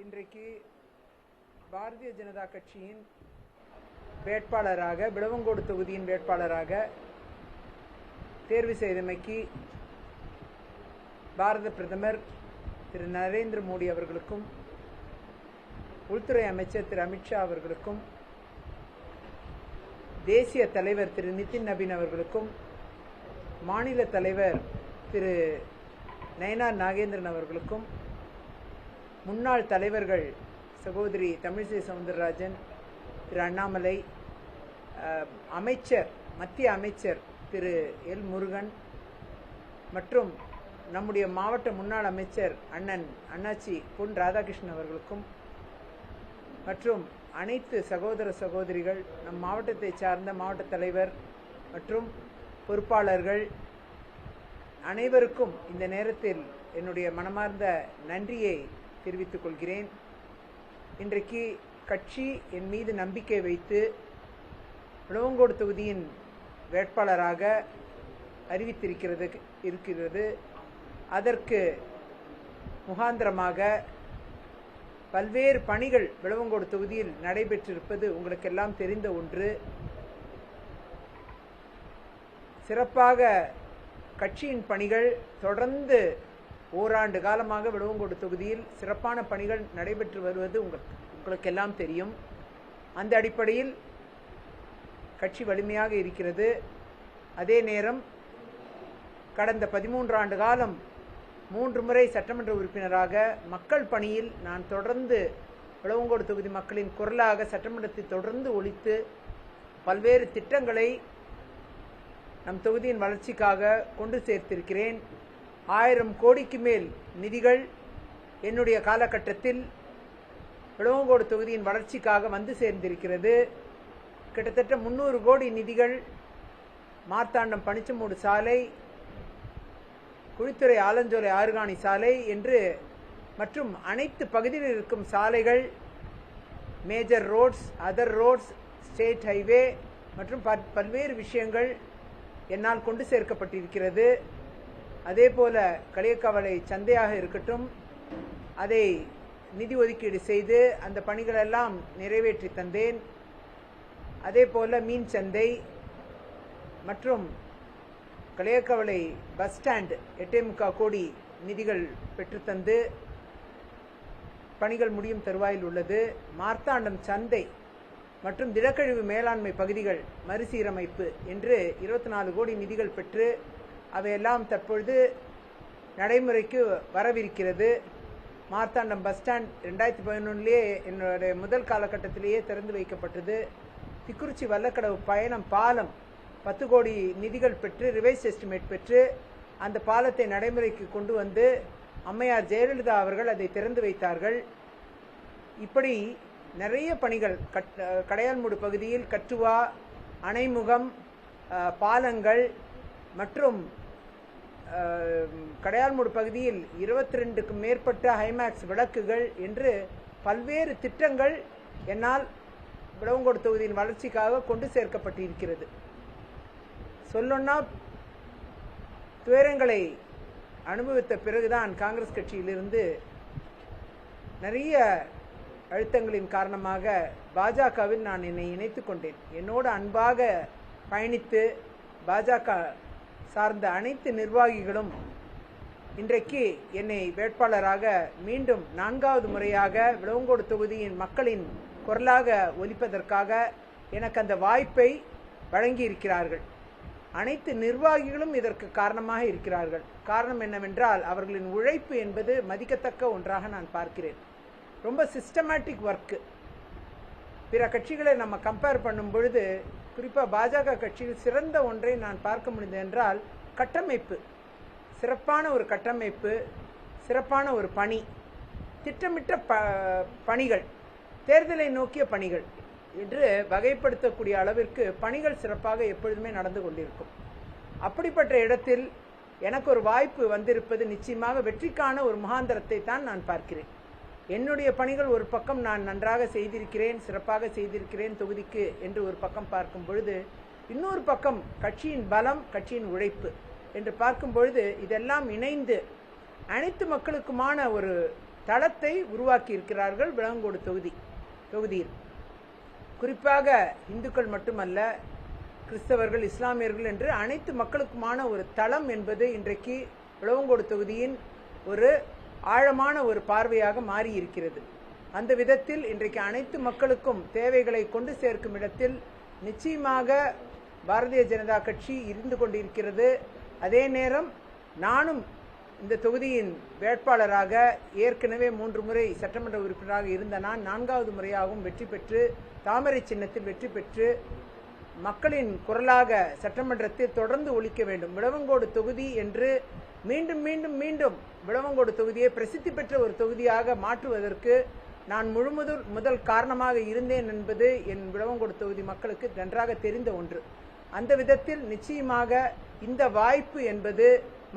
இன்றைக்கு பாரதிய ஜனதா கட்சியின் வேட்பாளராக விளவங்கோடு தொகுதியின் வேட்பாளராக தேர்வு செய்தமைக்கு பாரத பிரதமர் திரு நரேந்திர மோடி அவர்களுக்கும் உள்துறை அமைச்சர் திரு அமித்ஷா அவர்களுக்கும் தேசிய தலைவர் திரு நிதின் நபீன் அவர்களுக்கும் மாநில தலைவர் திரு நயனார் நாகேந்திரன் அவர்களுக்கும் முன்னாள் தலைவர்கள் சகோதரி தமிழிசை சவுந்தரராஜன் திரு அண்ணாமலை அமைச்சர் மத்திய அமைச்சர் திரு எல் முருகன் மற்றும் நம்முடைய மாவட்ட முன்னாள் அமைச்சர் அண்ணன் அண்ணாச்சி பொன் ராதாகிருஷ்ணன் அவர்களுக்கும் மற்றும் அனைத்து சகோதர சகோதரிகள் நம் மாவட்டத்தை சார்ந்த மாவட்ட தலைவர் மற்றும் பொறுப்பாளர்கள் அனைவருக்கும் இந்த நேரத்தில் என்னுடைய மனமார்ந்த நன்றியை தெரிவித்துக் கொள்கிறேன். இன்றைக்கு கட்சி என் மீது நம்பிக்கை வைத்து விளவங்கோடு தொகுதியின் வேட்பாளராக அறிவித்திருக்கிறது. அதற்கு முகாந்திரமாக பல்வேறு பணிகள் விளவங்கோடு தொகுதியில் நடைபெற்றிருப்பது உங்களுக்கெல்லாம் தெரிந்த ஒன்று. சிறப்பாக கட்சியின் பணிகள் தொடர்ந்து ஓராண்டு காலமாக விளவங்கோடு தொகுதியில் சிறப்பான பணிகள் நடைபெற்று வருவது உங்களுக்கெல்லாம் தெரியும். அந்த அடிப்படையில் கட்சி வலிமையாக இருக்கிறது. அதே நேரம் கடந்த 13 ஆண்டு காலம் 3 முறை சட்டமன்ற உறுப்பினராக மக்கள் பணியில் நான் தொடர்ந்து விளவங்கோடு தொகுதி மக்களின் குரலாக சட்டமன்றத்தை தொடர்ந்து ஒலித்து பல்வேறு திட்டங்களை நம் தொகுதியின் வளர்ச்சிக்காக கொண்டு சேர்த்திருக்கிறேன். 1000 கோடிக்கு மேல் நிதிகள் என்னுடைய காலகட்டத்தில் விளவங்கோடு தொகுதியின் வளர்ச்சிக்காக வந்து சேர்ந்திருக்கிறது. கிட்டத்தட்ட 300 கோடி நிதிகள் மார்த்தாண்டம் பனிச்சமூடு சாலை, குழித்துறை ஆலஞ்சோலை ஆறுகாணி சாலை என்று மற்றும் அனைத்து பகுதியில் இருக்கும் சாலைகள், major roads, other roads, state highway மற்றும் பல்வேறு விஷயங்கள் என்னால் கொண்டு சேர்க்கப்பட்டிருக்கிறது. அதே போல களியக்காவலை சந்தையாக இருக்கட்டும், அதை நிதி ஒதுக்கீடு செய்து அந்த பணிகளெல்லாம் நிறைவேற்றி தந்தேன். அதே போல மீன் சந்தை மற்றும் களியக்காவலை பஸ் ஸ்டாண்ட் 8.25 கோடி நிதிகள் பெற்றுத்தந்து பணிகள் முடியும் தருவாயில் உள்ளது. மார்த்தாண்டம் சந்தை மற்றும் திடக்கழிவு மேலாண்மை பகுதிகள் மறுசீரமைப்பு என்று 24 கோடி நிதிகள் பெற்று அவையெல்லாம் தற்பொழுது நடைமுறைக்கு வரவிருக்கிறது. மார்த்தாண்டம் பஸ் ஸ்டாண்ட் 2011 என்னுடைய முதல் காலகட்டத்திலேயே திறந்து வைக்கப்பட்டது. திக்குறிச்சி வல்லக்கடவு பயணம் பாலம் 10 கோடி நிதிகள் பெற்று ரிவைஸ் எஸ்டிமேட் பெற்று அந்த பாலத்தை நடைமுறைக்கு கொண்டு வந்து அம்மையார் ஜெயலலிதா அவர்கள் அதை திறந்து வைத்தார்கள். இப்படி நிறைய பணிகள் கடையால்மூடு பகுதியில் கட்டுவா, அணைமுகம், பாலங்கள் மற்றும் கடையால்மூடு பகுதியில் 22க்கும் மேற்பட்ட ஹைமேக்ஸ் விளக்குகள் என்று பல்வேறு திட்டங்கள் என்னால் விளவங்கோடு தொகுதியின் வளர்ச்சிக்காக கொண்டு சேர்க்கப்பட்டிருக்கிறது. சொல்லணும்னா துயரங்களை அனுபவித்த பிறகுதான் காங்கிரஸ் கட்சியிலிருந்து நிறைய அழுத்தங்களின் காரணமாக பாஜகவில் நான் என்னை இணைத்துக் கொண்டேன். என்னோடு அன்பாக பயணித்து பாஜக சார்ந்த அனைத்து நிர்வாகிகளும் இன்றைக்கு என்னை வேட்பாளராக மீண்டும் 4வது முறையாக விளவங்கோடு தொகுதியின் மக்களின் குரலாக ஒலிப்பதற்காக எனக்கு அந்த வாய்ப்பை வழங்கியிருக்கிறார்கள். அனைத்து நிர்வாகிகளும் இதற்கு காரணமாக இருக்கிறார்கள். காரணம் என்னவென்றால் அவர்களின் உழைப்பு என்பது மதிக்கத்தக்க ஒன்றாக நான் பார்க்கிறேன். ரொம்ப சிஸ்டமேட்டிக் ஒர்க்கு. பிற கட்சிகளை நம்ம கம்பேர் பண்ணும் பொழுது குறிப்பாக பாஜக கட்சியில் சிறந்த ஒன்றை நான் பார்க்க முடிந்தது என்றால் கட்டமைப்பு, சிறப்பான ஒரு கட்டமைப்பு, சிறப்பான ஒரு பணி, திட்டமிட்ட பணிகள், தேர்தலை நோக்கிய பணிகள் என்று வகைப்படுத்தக்கூடிய அளவிற்கு பணிகள் சிறப்பாக எப்பொழுதுமே நடந்து கொண்டிருக்கும். அப்படிப்பட்ட இடத்தில் எனக்கு ஒரு வாய்ப்பு வந்திருப்பது நிச்சயமாக வெற்றிக்கான ஒரு முகாந்திரத்தை தான் நான் பார்க்கிறேன். என்னுடைய பணிகள் ஒரு பக்கம் நான் நன்றாக செய்திருக்கிறேன், சிறப்பாக செய்திருக்கிறேன் தொகுதிக்கு என்று ஒரு பக்கம் பார்க்கும் பொழுது, இன்னொரு பக்கம் கட்சியின் பலம், கட்சியின் உழைப்பு என்று பார்க்கும் பொழுது இதெல்லாம் இணைந்து அனைத்து மக்களுக்குமான ஒரு தளத்தை உருவாக்கி இருக்கிறார்கள் விளவங்கோடு தொகுதியில். குறிப்பாக இந்துக்கள் மட்டுமல்ல, கிறிஸ்தவர்கள், இஸ்லாமியர்கள் என்று அனைத்து மக்களுக்குமான ஒரு தளம் என்பது இன்றைக்கு விளவங்கோடு தொகுதியின் ஒரு ஆழமான ஒரு பார்வையாக மாறி இருக்கிறது. அந்த விதத்தில் இன்றைக்கு அனைத்து மக்களுக்கும் தேவைகளை கொண்டு சேர்க்கும் இடத்தில் நிச்சயமாக பாரதிய ஜனதா கட்சி இருந்து கொண்டிருக்கிறது. அதே நேரம் நானும் இந்த தொகுதியின் வேட்பாளராக ஏற்கனவே 3 முறை சட்டமன்ற உறுப்பினராக இருந்த நான் 4வது முறையாகவும் வெற்றி பெற்று தாமரை சின்னத்தில் வெற்றி பெற்று மக்களின் குரலாக சட்டமன்றத்தில் தொடர்ந்து ஒலிக்க வேண்டும். விளவங்கோடு தொகுதி என்று மீண்டும் மீண்டும் மீண்டும் விளவங்கோடு தொகுதியை பிரசித்தி பெற்ற ஒரு தொகுதியாக மாற்றுவதற்கு நான் முதல் காரணமாக இருந்தேன் என்பது என் விளவங்கோடு தொகுதி மக்களுக்கு நன்றாக தெரிந்த ஒன்று. அந்த விதத்தில் நிச்சயமாக இந்த வாய்ப்பு என்பது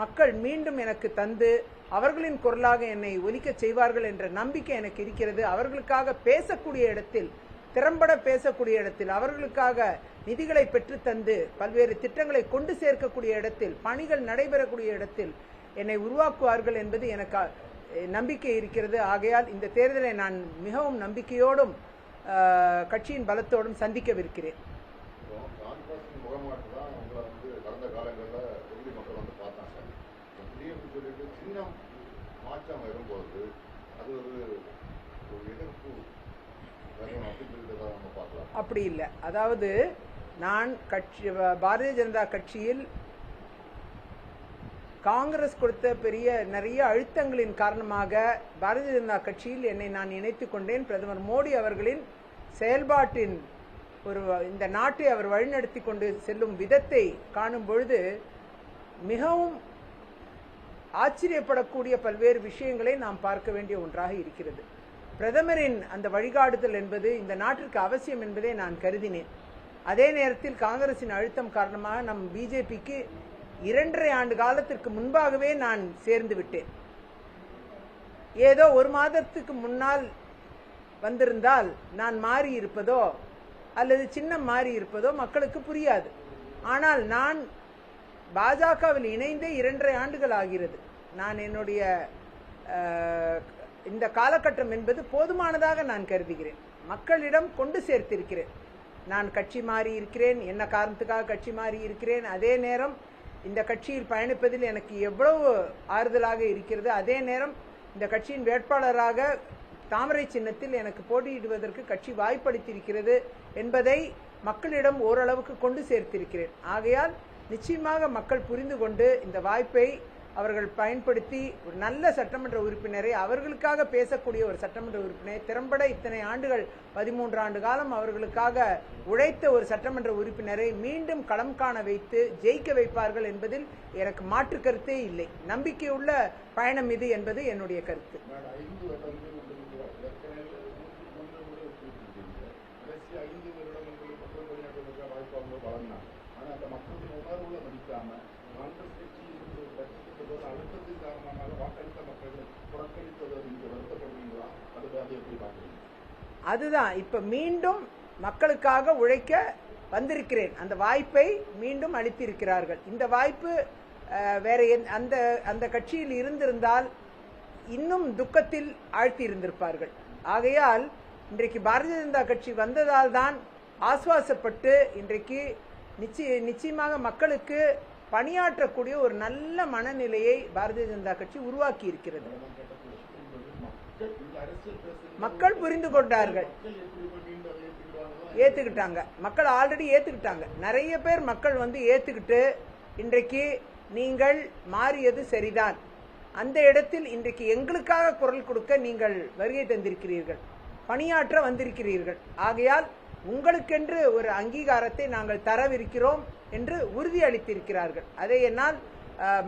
மக்கள் மீண்டும் எனக்கு தந்து அவர்களின் குரலாக என்னை ஒலிக்கச் செய்வார்கள் என்ற நம்பிக்கை எனக்கு இருக்கிறது. அவர்களுக்காக பேசக்கூடிய இடத்தில், திறம்பட பேசக்கூடிய இடத்தில், அவர்களுக்காக நிதிகளை பெற்று தந்து பல்வேறு திட்டங்களை கொண்டு சேர்க்கக்கூடிய இடத்தில், பணிகள் நடைபெறக்கூடிய இடத்தில் என்னை உருவாக்குவார்கள் என்பது எனக்கு நம்பிக்கை இருக்கிறது. ஆகையால் இந்த தேர்தலை நான் மிகவும் நம்பிக்கையோடும் கட்சியின் பலத்தோடும் சந்திக்கவிருக்கிறேன். அப்படி இல்லை. அதாவது நான் பாரதிய ஜனதா கட்சியில் காங்கிரஸ் கொடுத்த நிறைய அழுத்தங்களின் காரணமாக பாரதிய ஜனதா கட்சியில் என்னை நான் இணைத்துக் கொண்டேன். பிரதமர் மோடி அவர்களின் செயல்பாட்டின் இந்த நாட்டை அவர் வழிநடத்தி கொண்டு செல்லும் விதத்தை காணும் பொழுது மிகவும் ஆச்சரியப்படக்கூடிய பல்வேறு விஷயங்களை நாம் பார்க்க வேண்டிய ஒன்றாக இருக்கிறது. பிரதமரின் அந்த வழிகாட்டுதல் என்பது இந்த நாட்டிற்கு அவசியம் என்பதை நான் கருதினேன். அதே நேரத்தில் காங்கிரசின் அழுத்தம் காரணமாக நம் பிஜேபிக்கு 2.5 ஆண்டு காலத்திற்கு முன்பாகவே நான் சேர்ந்து விட்டேன். ஏதோ 1 மாதத்துக்கு முன்னால் வந்திருந்தால் நான் மாறி இருப்பதோ அல்லது சின்னம் மாறி இருப்பதோ மக்களுக்கு புரியாது. ஆனால் நான் பாஜகவில் இணைந்தே 2.5 ஆண்டுகள் ஆகிறது. நான் என்னுடைய இந்த காலகட்டம் என்பது போதுமானதாக நான் கருதுகிறேன். மக்களிடம் கொண்டு சேர்த்திருக்கிறேன். நான் கட்சி மாறி இருக்கிறேன், என்ன காரணத்துக்காக கட்சி மாறி இருக்கிறேன், அதே நேரம் இந்த கட்சியில் பயணிப்பதில் எனக்கு எவ்வளவு ஆறுதலாக இருக்கிறது, அதே நேரம் இந்த கட்சியின் வேட்பாளராக தாமரை சின்னத்தில் எனக்கு போட்டியிடுவதற்கு கட்சி வாய்ப்பளித்திருக்கிறது என்பதை மக்களிடம் ஓரளவுக்கு கொண்டு சேர்த்திருக்கிறேன். ஆகையால் நிச்சயமாக மக்கள் புரிந்து கொண்டு இந்த வாய்ப்பை அவர்கள் பயன்படுத்தி ஒரு நல்ல சட்டமன்ற உறுப்பினரை, அவர்களுக்காக பேசக்கூடிய ஒரு சட்டமன்ற உறுப்பினரை, திறம்பட இத்தனை ஆண்டுகள் 13 ஆண்டு காலம் அவர்களுக்காக உழைத்த ஒரு சட்டமன்ற உறுப்பினரை மீண்டும் களம் காண வைத்து ஜெயிக்க வைப்பார்கள் என்பதில் எனக்கு மாற்று கருத்தே இல்லை. நம்பிக்கையுள்ள பயணம் இது என்பது என்னுடைய கருத்து. அதுதான் இப்ப மீண்டும் மக்களுக்காக உழைக்க வந்திருக்கிறேன். அந்த வாய்ப்பை மீண்டும் அளித்திருக்கிறார்கள். இந்த வாய்ப்பு வேற அந்த கட்சியில் இருந்திருந்தால் இன்னும் துக்கத்தில் ஆழ்த்தி இருந்திருப்பார்கள். ஆகையால் இன்றைக்கு பாரதிய ஜனதா கட்சி வந்ததால் தான் ஆசுவாசப்பட்டு இன்றைக்கு நிச்சயமாக மக்களுக்கு பணியாற்றக்கூடிய ஒரு நல்ல மனநிலையை பாரதிய ஜனதா கட்சி உருவாக்கி இருக்கிறது. மக்கள் புரிந்து கொண்டார்கள், ஏத்துக்கிட்டாங்க. மக்கள் ஆல்ரெடி ஏத்துக்கிட்டாங்க. நிறைய பேர் மக்கள் ஏத்துக்கிட்டு இன்றைக்கு நீங்கள் மாறியது சரிதான், அந்த இடத்தில் இன்றைக்கு எங்களுக்காக குரல் கொடுக்க நீங்கள் வருகை தந்திருக்கிறீர்கள், பணியாற்ற வந்திருக்கிறீர்கள், ஆகையால் உங்களுக்கென்று ஒரு அங்கீகாரத்தை நாங்கள் தரவிருக்கிறோம் என்று உறுதி அளித்திருக்கிறார்கள். அதை என்னால்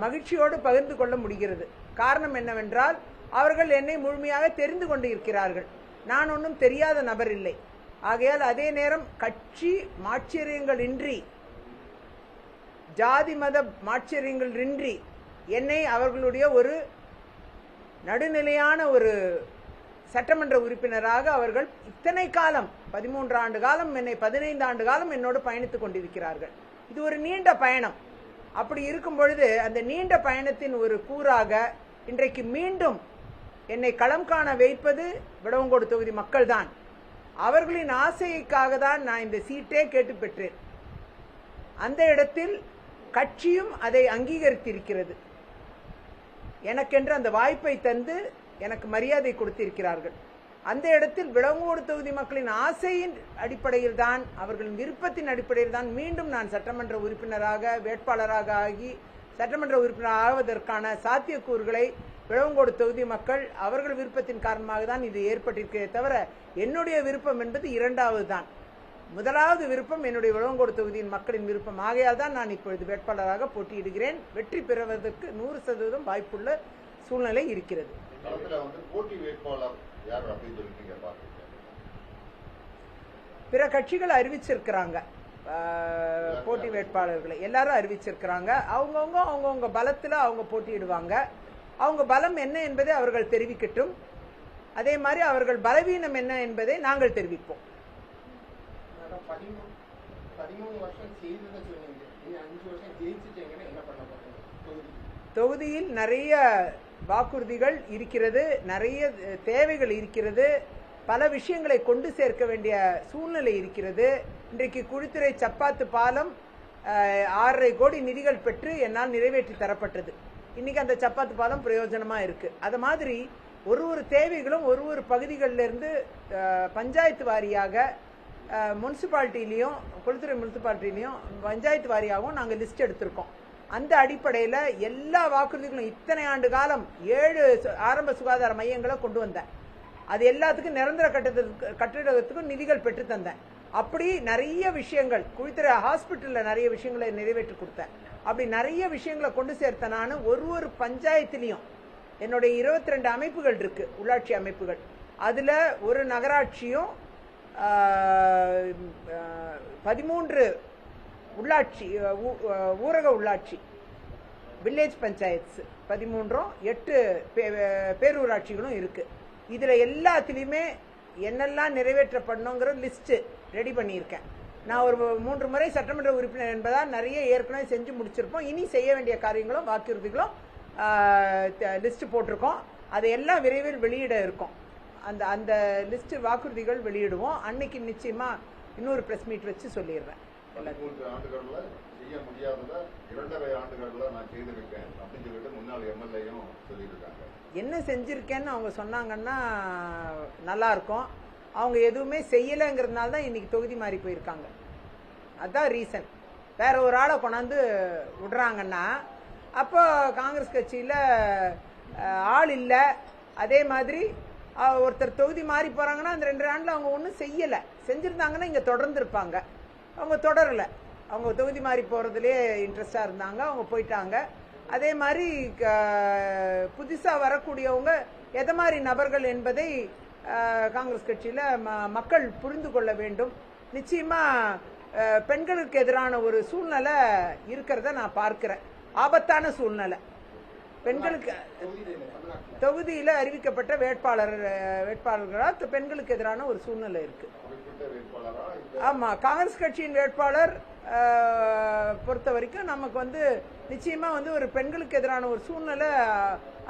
மகிழ்ச்சியோடு பகிர்ந்து கொள்ள முடிகிறது. காரணம் என்னவென்றால் அவர்கள் என்னை முழுமையாக தெரிந்து கொண்டு இருக்கிறார்கள். நான் ஒன்றும் தெரியாத நபர் இல்லை. ஆகையால் அதே நேரம் கட்சி மாட்சியங்களின்றி, ஜாதி மத மாட்சியங்களின்றி என்னை அவர்களுடைய ஒரு நடுநிலையான ஒரு சட்டமன்ற உறுப்பினராக அவர்கள் இத்தனை காலம் 13 ஆண்டு காலம் என்னை 15 ஆண்டு காலம் என்னோடு பயணித்துக் கொண்டிருக்கிறார்கள். இது ஒரு நீண்ட பயணம். அப்படி இருக்கும் பொழுது அந்த நீண்ட பயணத்தின் ஒரு கூறாக இன்றைக்கு மீண்டும் என்னை களம் காண வைப்பது விளவங்கோடு தொகுதி மக்கள்தான். அவர்களின் ஆசைக்காக தான் நான் இந்த சீட்டே கேட்டு பெற்றேன். அந்த இடத்தில் கட்சியும் அதை அங்கீகரித்திருக்கிறது. எனக்கென்று அந்த வாய்ப்பை தந்து எனக்கு மரியாதை கொடுத்திருக்கிறார்கள். அந்த இடத்தில் விளவங்கோடு தொகுதி மக்களின் ஆசையின் அடிப்படையில் தான், அவர்களின் விருப்பத்தின் அடிப்படையில் தான் மீண்டும் நான் சட்டமன்ற உறுப்பினராக வேட்பாளராக ஆகி சட்டமன்ற உறுப்பினர் ஆவதற்கான சாத்தியக்கூறுகளை விளவங்கோடு தொகுதி மக்கள் அவர்கள் விருப்பத்தின் காரணமாக தான் இது ஏற்பட்டிருக்கிறதே தவிர என்னுடைய விருப்பம் என்பது இரண்டாவது தான். முதலாவது விருப்பம் என்னுடைய விளவங்கோடு தொகுதியின் மக்களின் விருப்பம். ஆகையால் தான் நான் இப்பொழுது வேட்பாளராக போட்டியிடுகிறேன். வெற்றி பெறுவதற்கு 100% வாய்ப்புள்ள சூழ்நிலை இருக்கிறது. பிற கட்சிகள் அறிவிச்சிருக்கிறாங்க போட்டி வேட்பாளர்களை, எல்லாரும் அறிவிச்சிருக்கிறாங்க. அவங்கவுங்க பலத்துல அவங்க போட்டியிடுவாங்க. அவங்க பலம் என்ன என்பதை அவர்கள் தெரிவிக்கட்டும். அதே மாதிரி அவர்கள் பலவீனம் என்ன என்பதை நாங்கள் தெரிவிப்போம். தொகுதியில் நிறைய வாக்குறுதிகள் இருக்கிறது, நிறைய தேவைகள் இருக்கிறது, பல விஷயங்களை கொண்டு சேர்க்க வேண்டிய சூழ்நிலை இருக்கிறது. இன்றைக்கு குழித்துறை சப்பாத்து பாலம் 6.5 கோடி நிதிகள் பெற்று என்னால் நிறைவேற்றி தரப்பட்டது. இன்னைக்கு அந்த சப்பாத்து பாலம் பிரயோஜனமா இருக்கு. அது மாதிரி ஒரு தேவைகளும் ஒரு பகுதிகளிலிருந்து பஞ்சாயத்து வாரியாக முனிசிபாலிட்டிலையும் குழித்துறை முனிசிபாலிட்டிலையும் பஞ்சாயத்து வாரியாகவும் நாங்கள் லிஸ்ட் எடுத்திருக்கோம். அந்த அடிப்படையில் எல்லா வாக்குறுதிகளும் இத்தனை ஆண்டு காலம் 7 ஆரம்ப சுகாதார மையங்களை கொண்டு வந்தேன். அது எல்லாத்துக்கும் நிரந்தர கட்டிடத்துக்கும் நிதிகள் பெற்று தந்தேன். அப்படி நிறைய விஷயங்கள் குழித்துறை ஹாஸ்பிட்டலில் நிறைய விஷயங்களை நிறைவேற்றி கொடுத்தேன். அப்படி நிறைய விஷயங்களை கொண்டு சேர்த்த நான் ஒரு பஞ்சாயத்திலையும் என்னுடைய 22 அமைப்புகள் இருக்கு, உள்ளாட்சி அமைப்புகள். அதில் ஒரு நகராட்சியும் 13 உள்ளாட்சி ஊரக உள்ளாட்சி வில்லேஜ் பஞ்சாயத்ஸ் 13, 8 பேரூராட்சிகளும் இருக்கு. இதுல எல்லாத்திலையுமே என்னெல்லாம் நிறைவேற்றப்படணுங்கிற லிஸ்ட் ரெடி பண்ணியிருக்கேன். நான் ஒரு 3 முறை சட்டமன்ற உறுப்பினர் என்பதால் நிறைய ஏற்கனவே செஞ்சு முடிச்சிருப்போம். இனி செய்ய வேண்டிய காரியங்களும் வாக்குறுதிகளும் லிஸ்ட் போட்டிருக்கோம். அதையெல்லாம் விரைவில் வெளியிட இருக்கோம். அந்த லிஸ்ட் வாக்குறுதிகள் வெளியிடுவோம். அன்னைக்கு நிச்சயமா இன்னொரு பிரஸ் மீட் வச்சு சொல்லிடுறேன். 13 ஆண்டுகள்ல செய்ய முடியாதத 2.5 ஆண்டுகள்ல நான் செய்திருக்கேன் அப்படின்னு சொல்லிட்டு முன்னாள் எம்எல்ஏயும் சொல்லியிருக்காங்க. என்ன செஞ்சிருக்கேன்னு அவங்க சொன்னாங்கன்னா நல்லா இருக்கும். அவங்க எதுவுமே செய்யலைங்கிறதுனால தான் இன்னைக்கு தொகுதி மாறி போயிருக்காங்க. அதுதான் ரீசன். வேற ஒரு ஆளை கொண்டாந்து விடுறாங்கன்னா அப்போ காங்கிரஸ் கட்சியில் ஆள் இல்லை. அதே மாதிரி ஒருத்தர் தொகுதி மாறி போறாங்கன்னா அந்த 2 ஆண்டுல அவங்க ஒன்றும் செய்யலை. செஞ்சிருந்தாங்கன்னா இங்கே தொடர்ந்து இருப்பாங்க. அவங்க தொடரலை. அவங்க தொகுதி மாறி போகிறதுலே இன்ட்ரெஸ்டாக இருந்தாங்க, அவங்க போயிட்டாங்க. அதே மாதிரி புதுசாக வரக்கூடியவங்க எதை மாதிரி நபர்கள் என்பதை காங்கிரஸ் கட்சியில் மக்கள் புரிந்து கொள்ள வேண்டும். நிச்சயமாக பெண்களுக்கு எதிரான ஒரு சூழ்நிலை இருக்கிறத நான் பார்க்கிறேன். ஆபத்தான சூழ்நிலை. பெண்களுக்கு தொகுதியில் அறிவிக்கப்பட்ட வேட்பாளர்களால் பெண்களுக்கு எதிரான ஒரு சூழ்நிலை இருக்கு. ஆமா, காங்கிரஸ் கட்சியின் வேட்பாளர் பொறுத்த வரைக்கும் நமக்கு நிச்சயமா ஒரு பெண்களுக்கு எதிரான ஒரு சூழ்நிலை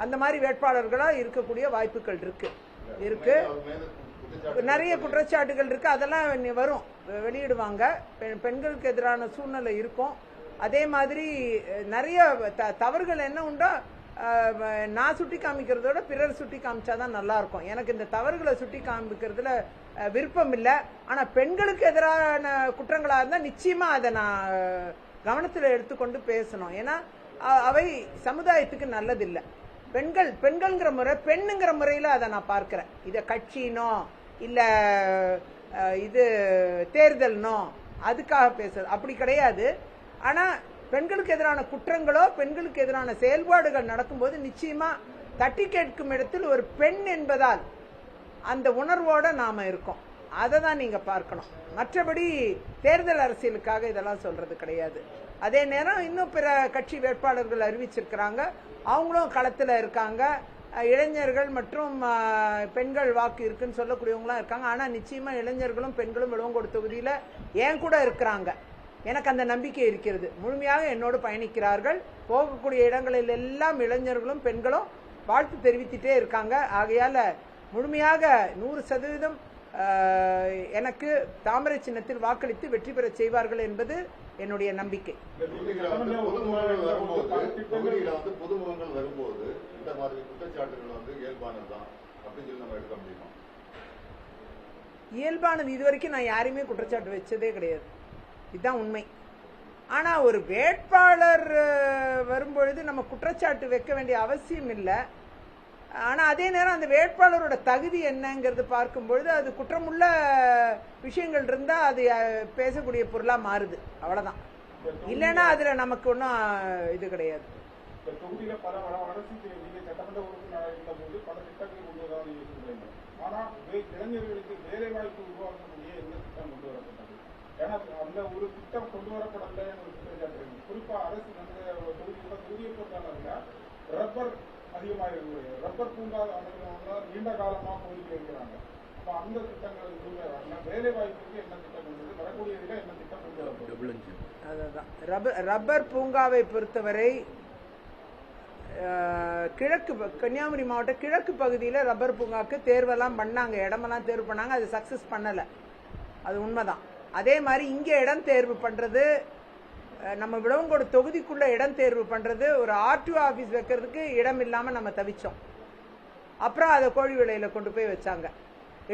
அந்த மாதிரி வேட்பாளர்களா இருக்கக்கூடிய வாய்ப்புகள் இருக்கு. நிறைய குற்றச்சாட்டுகள் இருக்கு. அதெல்லாம் வரும், வெளியிடுவாங்க. பெண்களுக்கு எதிரான சூழ்நிலை இருக்கும். அதே மாதிரி நிறைய தவறுகள் என்ன உண்டோ நான் சுட்டி காமிக்கிறதோட பிறர் சுட்டி காமிச்சாதான் நல்லா இருக்கும். எனக்கு இந்த தவறுகளை சுட்டி காமிக்கிறதுல விருப்பம் இல்லை. ஆனா பெண்களுக்கு எதிரான குற்றங்களா இருந்தா நிச்சயமா அதை நான் கவனத்தில் எடுத்துக்கொண்டு பேசணும். ஏன்னா அவை சமுதாயத்துக்கு நல்லதில்லை. பெண்கள்ங்கிற முறை, பெண்ணுங்கிற முறையில அதை நான் பார்க்கிறேன். இதை கட்சினோ இல்ல இது தேர்தல்னோ அதுக்காக பேசுறது அப்படி கிடையாது. ஆனா பெண்களுக்கு எதிரான குற்றங்களோ பெண்களுக்கு எதிரான செயல்பாடுகள் நடக்கும்போது நிச்சயமா தட்டி கேட்கும் இடத்தில் ஒரு பெண் என்பதால் அந்த உணர்வோட நாம இருக்கோம். அதை தான் நீங்க பார்க்கணும். மற்றபடி தேர்தல் அரசியலுக்காக இதெல்லாம் சொல்றது கிடையாது. அதே நேரம் இன்னும் பிற கட்சி வேட்பாளர்கள் அறிவிச்சிருக்கிறாங்க. அவங்களும் களத்தில் இருக்காங்க. இளைஞர்கள் மற்றும் பெண்கள் வாக்கு இருக்குன்னு சொல்லக்கூடியவங்களாம் இருக்காங்க. ஆனா நிச்சயமா இளைஞர்களும் பெண்களும் விளவங்கோடு தொகுதியில ஏன் கூட இருக்கிறாங்க. எனக்கு அந்த நம்பிக்கை இருக்கிறது. முழுமையாக என்னோடு பயணிக்கிறார்கள். போகக்கூடிய இடங்களில் எல்லாம் இளைஞர்களும் பெண்களும் வாழ்த்து தெரிவித்துட்டே இருக்காங்க. ஆகையால முழுமையாக 100% எனக்கு தாமரை சின்னத்தில் வாக்களித்து வெற்றி பெற செய்வார்கள் என்பது என்னுடைய நம்பிக்கை. புதுமுகங்கள் வரும்போது இந்த மாதிரி குற்றச்சாட்டுகள் இயல்பானதுதான் அப்படின்னு சொல்லி நம்ம எடுக்க முடியுமா? இயல்பானது. இதுவரைக்கும் நான் யாரையுமே குற்றச்சாட்டு வச்சதே கிடையாது. இதுதான் உண்மை. ஆனா ஒரு வேட்பாளர் வரும்பொழுது நம்ம குற்றச்சாட்டு வைக்க வேண்டிய அவசியம் இல்லை. ஆனா அதே நேரம் அந்த வேட்பாளரோட தகுதி என்னங்கிறது பார்க்கும்பொழுது அது குற்றமுள்ள விஷயங்கள் இருந்தா அது பேசக்கூடிய பொருளா மாறுது. அவ்வளவுதான். இல்லைன்னா அதுல நமக்கு ஒன்றும் இது கிடையாது. தொகுதியில பல அரசு சட்டமன்ற உறுப்பினராக இருந்த போது பல திட்டங்கள் கொண்டு வர, ஆனா இளைஞர்களுக்கு வேலை வாய்ப்பு உருவாக்கக்கூடிய எந்த திட்டம் கொண்டு வரப்பட்டது? ஏன்னா அந்த ஒரு திட்டம் கொண்டு வரப்படல ஒரு குற்றச்சாட்டு. குறிப்பா அரசு தொகுதியை பொறுத்தளவுல ரப்பர் அதிகமாக இருக்கு. ரப்பர் பூங்கா நீண்ட காலமா கோரிக்கை வைக்கிறாங்க. அப்ப அந்த திட்டங்கள் வேலை வாய்ப்புக்கு என்ன திட்டம் கொண்டு வரக்கூடிய என்ன திட்டம் கொண்டு வரப்படும்? அதுதான் ரப்பர் பூங்காவை பொறுத்தவரை கிழக்கு கன்னியாகுமரி மாவட்ட கிழக்கு பகுதியில் ரப்பர் பூங்காவுக்கு தேர்வெல்லாம் பண்ணாங்க, இடமெல்லாம் தேர்வு பண்ணாங்க. அது சக்சஸ் பண்ணலை, அது உண்மைதான். அதே மாதிரி இங்கே இடம் தேர்வு பண்ணுறது, நம்ம விளவங்கோடு தொகுதிக்குள்ள இடம் தேர்வு பண்ணுறது, ஒரு ஆர்டிஓ ஆஃபீஸ் வைக்கிறதுக்கு இடம் இல்லாமல் நம்ம தவிச்சோம். அப்புறம் அதை கோழி விலையில் கொண்டு போய் வச்சாங்க.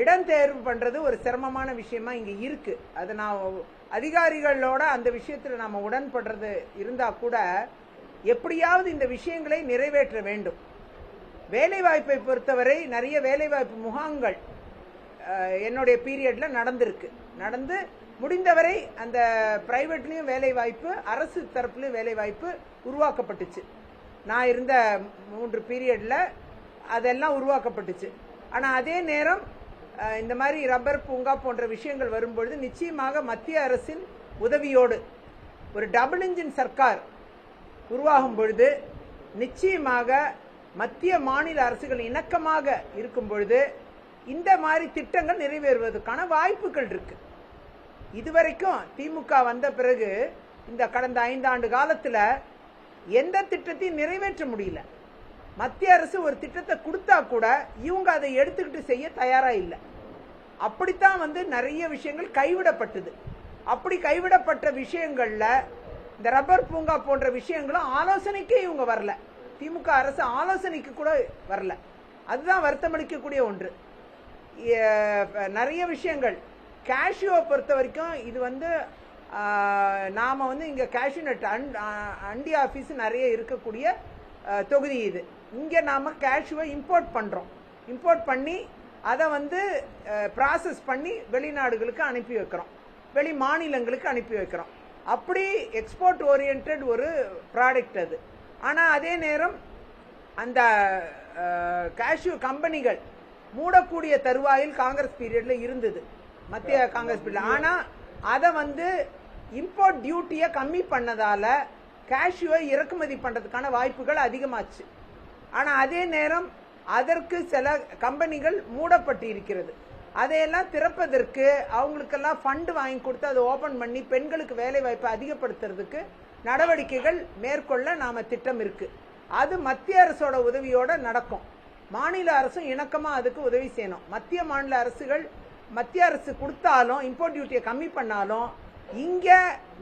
இடம் தேர்வு பண்ணுறது ஒரு சிரமமான விஷயமா இங்கே இருக்கு. அதை நான் அதிகாரிகளோட அந்த விஷயத்தில் நம்ம உடன்படுறது இருந்தால் கூட எப்படியாவது இந்த விஷயங்களை நிறைவேற்ற வேண்டும். வேலைவாய்ப்பை பொறுத்தவரை நிறைய வேலைவாய்ப்பு முகாம்கள் என்னுடைய பீரியட்ல நடந்து முடிந்தவரை அந்த பிரைவேட்லயும் வேலைவாய்ப்பு, அரசு தரப்புலையும் வேலைவாய்ப்பு உருவாக்கப்பட்டுச்சு. நான் இருந்த 3 பீரியட்ல அதெல்லாம் உருவாக்கப்பட்டுச்சு. ஆனால் அதே நேரம் இந்த மாதிரி ரப்பர் பூங்கா போன்ற விஷயங்கள் வரும்பொழுது நிச்சயமாக மத்திய அரசின் உதவியோடு ஒரு டபுள் இன்ஜின் சர்க்கார் உருவாகும் பொழுது நிச்சயமாக மத்திய மாநில அரசுகள் இணக்கமாக இருக்கும் பொழுது இந்த மாதிரி திட்டங்கள் நிறைவேறுவதற்கான வாய்ப்புகள் இருக்கு. இதுவரைக்கும் திமுக வந்த பிறகு இந்த கடந்த 5 ஆண்டு காலத்தில் எந்த திட்டத்தையும் நிறைவேற்ற முடியல. மத்திய அரசு ஒரு திட்டத்தை கொடுத்தா கூட இவங்க அதை எடுத்துக்கிட்டு செய்ய தயாரா இல்லை. அப்படித்தான் நிறைய விஷயங்கள் கைவிடப்பட்டது. அப்படி கைவிடப்பட்ட விஷயங்கள்ல இந்த ரப்பர் பூங்கா போன்ற விஷயங்களும் ஆலோசனைக்கே இவங்க வரல. திமுக அரசு ஆலோசனைக்கு கூட வரல. அதுதான் வருத்தமளிக்கக்கூடிய ஒன்று. நிறைய விஷயங்கள் கேஷ்யூவை பொறுத்த வரைக்கும் இது நாம இங்க கேஷ்யூ நட் அண்டி ஆபீஸ் நிறைய இருக்கக்கூடிய தொகுதி இது. இங்க நாம கேஷ்யூவை இம்போர்ட் பண்றோம். இம்போர்ட் பண்ணி அதை ப்ராசஸ் பண்ணி வெளிநாடுகளுக்கு அனுப்பி வைக்கிறோம், வெளி மாநிலங்களுக்கு அனுப்பி வைக்கிறோம். அப்படி எக்ஸ்போர்ட் ஓரியன்ட் ஒரு ப்ராடக்ட் அது. ஆனால் அதே நேரம் அந்த கேஷ்யூ கம்பெனிகள் மூடக்கூடிய தருவாயில் காங்கிரஸ் பீரியட்ல இருந்தது, மத்திய காங்கிரஸ் பீரியட். ஆனால் அதை இம்போர்ட் டியூட்டியை கம்மி பண்ணதால கேஷ்யூவை இறக்குமதி பண்றதுக்கான வாய்ப்புகள் அதிகமாச்சு. ஆனால் அதே நேரம் அதற்கு சில கம்பெனிகள் மூடப்பட்டு இருக்கிறது. அதையெல்லாம் திறப்பதற்கு அவங்களுக்கெல்லாம் ஃபண்டு வாங்கி கொடுத்து அதை ஓபன் பண்ணி பெண்களுக்கு வேலை வாய்ப்பை அதிகப்படுத்துறதுக்கு நடவடிக்கைகள் மேற்கொள்ள நாம திட்டம் இருக்கு. அது மத்திய அரசோட உதவியோட நடக்கும். மாநில அரசும் இணக்கமா அதுக்கு உதவி செய்யணும். மத்திய அரசு கொடுத்தாலும் இம்போர்ட் டியூட்டியை கம்மி பண்ணாலும் இங்க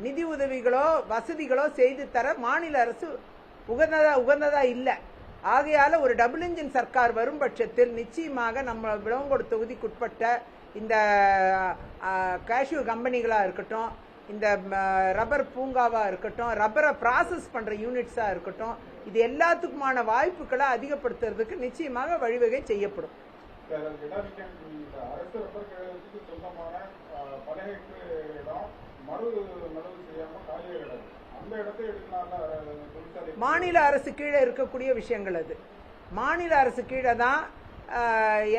நிதி உதவிகளோ வசதிகளோ செய்து தர மாநில அரசு உகந்ததா இல்லை. ஆகையால ஒரு டபுள் இன்ஜின் சர்க்கார் வரும் பட்சத்தில் நிச்சயமாக நம்ம விளவங்கோடு தொகுதிக்குட்பட்ட இந்த கேஷ்யூ கம்பெனிகளா இருக்கட்டும், இந்த ரப்பர் பூங்காவா இருக்கட்டும், ரப்பரை ப்ராசஸ் பண்ற யூனிட்ஸா இருக்கட்டும், இது எல்லாத்துக்குமான வாய்ப்புகளை அதிகப்படுத்துறதுக்கு நிச்சயமாக வழிவகை செய்யப்படும். மாநில அரசு கீழே இருக்கக்கூடிய விஷயங்கள் அது. மாநில அரசு கீழே தான்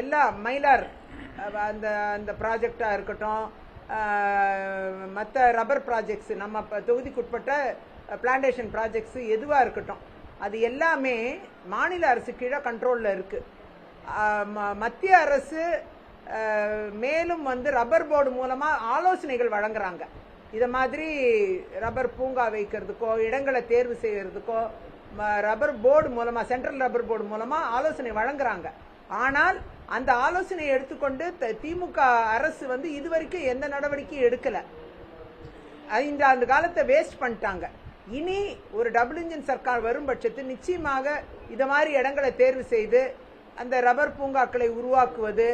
எல்லா மயிலார் அந்த ப்ராஜெக்டா இருக்கட்டும், மற்ற ரப்பர் ப்ராஜெக்ட்ஸ், நம்ம தொகுதிக்குட்பட்ட பிளான்டேஷன் ப்ராஜெக்ட்ஸ் எதுவா இருக்கட்டும், அது எல்லாமே மாநில அரசு கீழே கண்ட்ரோல்ல இருக்கு. மத்திய அரசு மேலும் ரப்பர் போர்டு மூலமா ஆலோசனைகள் வழங்குறாங்க. இத மாதிரி ரப்பர் பூங்கா வைக்கிறதுக்கோ, இடங்களை தேர்வு செய்யறதுக்கோ, ரப்பர் போர்டு மூலமா, சென்ட்ரல் ரப்பர் போர்டு மூலமா ஆலோசனை வழங்குறாங்க. ஆனால் அந்த ஆலோசனையை எடுத்துக்கொண்டு திமுக அரசு வந்து இதுவரைக்கும் எந்த நடவடிக்கையும் எடுக்கல. 5 ஆண்டு காலத்தை வேஸ்ட் பண்ணிட்டாங்க. இனி ஒரு டபுள் இன்ஜின் சர்க்கார் வரும் பட்சத்தில் நிச்சயமாக இத மாதிரி இடங்களை தேர்வு செய்து அந்த ரப்பர் பூங்காக்களை உருவாக்குவது,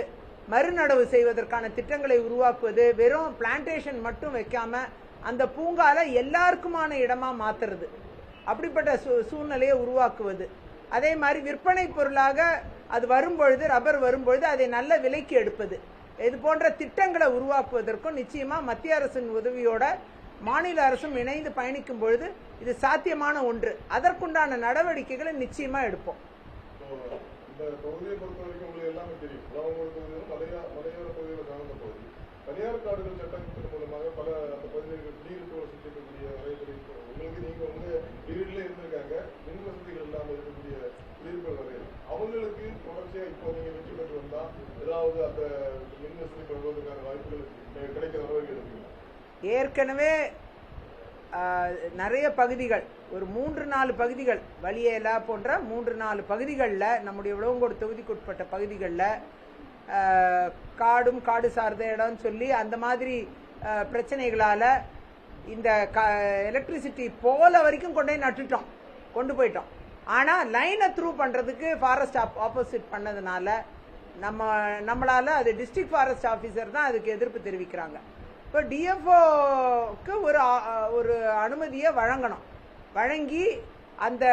மறுநடவு செய்வதற்கான திட்டங்களை உருவாக்குவது, வெறும் பிளான்டேஷன் மட்டும் வைக்காம அந்த பூங்கால எல்லாருக்குமான இடமா மாத்துறது, அப்படிப்பட்ட சூழ்நிலையை உருவாக்குவது. அதே மாதிரி விற்பனை பொருளாக அது வரும்பொழுது, ரப்பர் வரும்பொழுது அதை நல்ல விலைக்கு எடுப்பது, இது போன்ற திட்டங்களை உருவாக்குவதற்கும் நிச்சயமா மத்திய அரசின் உதவியோட மாநில அரசும் இணைந்து பயணிக்கும் பொழுது இது சாத்தியமான ஒன்று. அதற்குண்டான நடவடிக்கைகளை நிச்சயமா எடுப்போம். இந்த பகுதியை பொறுத்த வரைக்கும் உங்களுக்கு எல்லாமே தெரியும். மலையோர பகுதியில் சார்ந்த பகுதி தனியார் காடுகள் சட்டத்தின் மூலமாக பல அந்த பகுதிகளுக்கு குடியிருப்போர் சுற்றக்கூடிய வரையறை உங்களுக்கு நீங்க உங்க வீடுல இருந்திருக்காங்க, மின் வசதிகள் இல்லாமல் இருக்கக்கூடிய குடியிருப்போர் வரையறை அவங்களுக்கு தொடர்ச்சியா இப்போ நீங்க வெற்றி பெற்று வந்தா ஏதாவது அந்த மின் வசதி பெறுவதற்கான வாய்ப்புகள் கிடைக்கிற நடவடிக்கை எடுப்பீங்க? ஏற்கனவே நிறைய பகுதிகள், ஒரு 3-4 பகுதிகள், வலியேலா போன்ற 3-4 பகுதிகளில், நம்முடைய விளவங்கோடு தொகுதிக்குட்பட்ட பகுதிகளில் காடும் காடு சார்ந்த இடம்னு சொல்லி அந்த மாதிரி பிரச்சனைகளால் இந்த எலக்ட்ரிசிட்டி போல வரைக்கும் கொண்டு போயிட்டோம். ஆனால் லைனை த்ரூ பண்ணுறதுக்கு ஃபாரஸ்ட் ஆப்போசிட் பண்ணதுனால நம்மளால அது டிஸ்ட்ரிக்ட் ஃபாரஸ்ட் ஆஃபீஸர் தான் அதுக்கு எதிர்ப்பு தெரிவிக்கிறாங்க. இப்போ டிஎஃப்ஓக்கு ஒரு அனுமதியை வழங்கி அந்த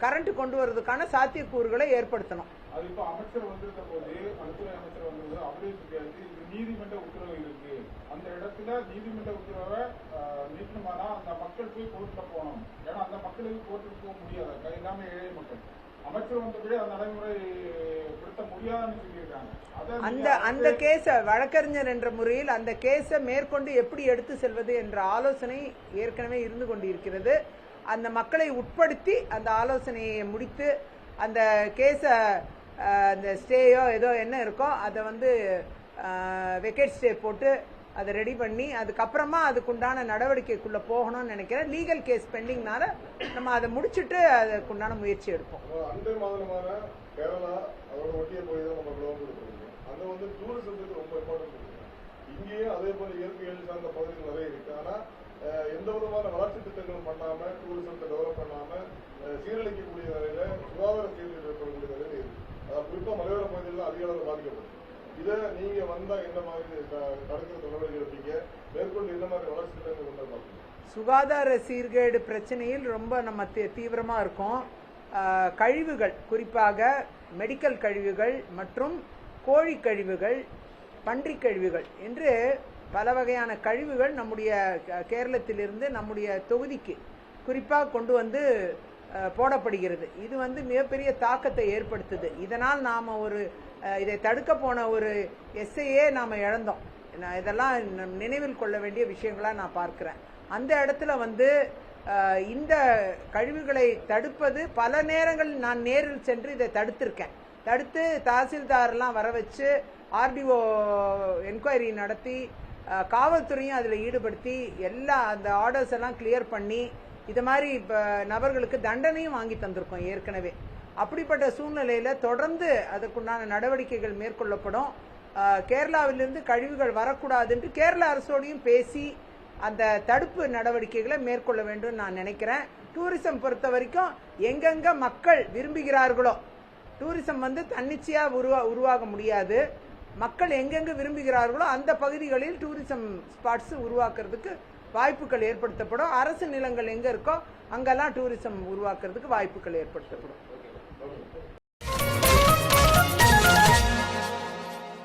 கரண்ட் கொண்டு வர்றதுக்கான சாத்தியக்கூறுகளை ஏற்படுத்தணும். அது இப்போ அமைச்சர் வந்திருக்க போது, வனத்துறை அமைச்சர் வந்தது, அவரே சொல்லியாச்சு இது நீதிமன்ற உத்தரவு இருக்கு, அந்த இடத்துல நீதிமன்ற உத்தரவை நீக்கணுமானா அந்த மக்கள் போய் கோர்ட்ல போகணும். ஏன்னா அந்த மக்களுக்கு கோர்ட்டுக்கு போக முடியாது, எல்லாமே ஏழை மக்கள். அமைச்சர் வந்தபடி அந்த நடைமுறைப்படுத்த முடியாதுன்னு சொல்லியிருக்காங்க. அந்த கேஸ வழக்கறிஞர் என்ற முறையில் அந்த கேஸை மேற்கொண்டு எப்படி எடுத்து செல்வது என்ற ஆலோசனை ஏற்கனவே இருந்து கொண்டிருக்கிறது. அந்த மக்களை உட்படுத்தி அந்த ஆலோசனையை முடித்து அந்த கேஸை அந்த ஸ்டேயோ ஏதோ என்ன இருக்கோ அதை வந்து வெக்கேட் ஸ்டே போட்டு அதை ரெடி பண்ணி அதுக்கப்புறமா அதுக்குண்டான நடவடிக்கைக்குள்ள போகணும்னு நினைக்கிறேன். லீகல் கேஸ் பெண்டிங்னால நம்ம அதை முடிச்சுட்டு அதுக்குண்டான முயற்சி எடுப்போம். அண்டை மாநிலமான கேரளா அதோட ஒட்டிய போய் தான் நம்ம கொடுக்குறோம். அங்க வந்து டூரிசத்துக்கு ரொம்ப இம்பார்ட்டன்ட் கொடுக்குறோம். இங்கேயும் அதே போல இயற்கையில் சார்ந்த பகுதிகள் நிறைய இருக்கு. ஆனா எந்த விதமான வளர்ச்சி திட்டங்களும் பண்ணாம, டூரிசத்தை டெவலப் பண்ணாம, சீரழிக்கக்கூடிய நிலையில சுகாதார சீர்கேடு ஏற்படக்கூடிய நிலையில இருக்கு. குறிப்பா மலையோர பகுதிகளில் அதிக அளவில் பாதிக்கப்படும். இதை நீங்க வந்தா என்ன மாதிரி தடுக்கிற நடவடிக்கை எடுப்பீங்க? மேற்கொண்டு என்ன மாதிரி வளர்ச்சி திட்டங்கள் கொண்டு பார்ப்பீங்க? சுகாதார சீர்கேடு பிரச்சனையில் ரொம்ப நம்ம தீவிரமா இருக்கோம். கழிவுகள், குறிப்பாக மெடிக்கல் கழிவுகள் மற்றும் கோழி கழிவுகள், பன்றி கழிவுகள் என்று பல வகையான கழிவுகள் நம்முடைய கேரளத்திலிருந்து நம்முடைய தொகுதிக்கு குறிப்பாக கொண்டு வந்து போடப்படுகிறது. இது வந்து மிகப்பெரிய தாக்கத்தை ஏற்படுத்துது. இதனால் நாம் இதை தடுக்க போன ஒரு எஸ்ஐயே நாம் இழந்தோம். இதெல்லாம் நினைவில் கொள்ள வேண்டிய விஷயங்களாக நான் பார்க்கிறேன். அந்த இடத்துல வந்து இந்த கழிவுகளை தடுப்பது பல நேரங்களில் நான் நேரில் சென்று இதை தடுத்து தாசில்தாரெல்லாம் வர வச்சு ஆர்டிஓ என்கொயரி நடத்தி காவல்துறையும் அதில் ஈடுபடுத்தி எல்லா அந்த ஆர்டர்ஸ் எல்லாம் கிளியர் பண்ணி இது மாதிரி நபர்களுக்கு தண்டனையும் வாங்கி தந்திருக்கோம் ஏற்கனவே. அப்படிப்பட்ட சூழ்நிலையில் தொடர்ந்து அதற்குண்டான நடவடிக்கைகள் மேற்கொள்ளப்படும். கேரளாவிலிருந்து கழிவுகள் வரக்கூடாதுன்ட்டு கேரள அரசோடையும் பேசி அந்த தடுப்பு நடவடிக்கைகளை மேற்கொள்ள வேண்டும் நான் நினைக்கிறேன். டூரிசம் பொறுத்த வரைக்கும் எங்கெங்க மக்கள் விரும்புகிறார்களோ, டூரிசம் வந்து தன்னிச்சையாக உருவாக முடியாது. மக்கள் எங்கெங்க விரும்புகிறார்களோ அந்த பகுதிகளில் டூரிசம் ஸ்பாட்ஸ் உருவாக்குறதுக்கு வாய்ப்புகள் ஏற்படுத்தப்படும். அரசு நிலங்கள் எங்க இருக்கோ அங்கெல்லாம் டூரிசம் உருவாக்குறதுக்கு வாய்ப்புகள் ஏற்படுத்தப்படும்.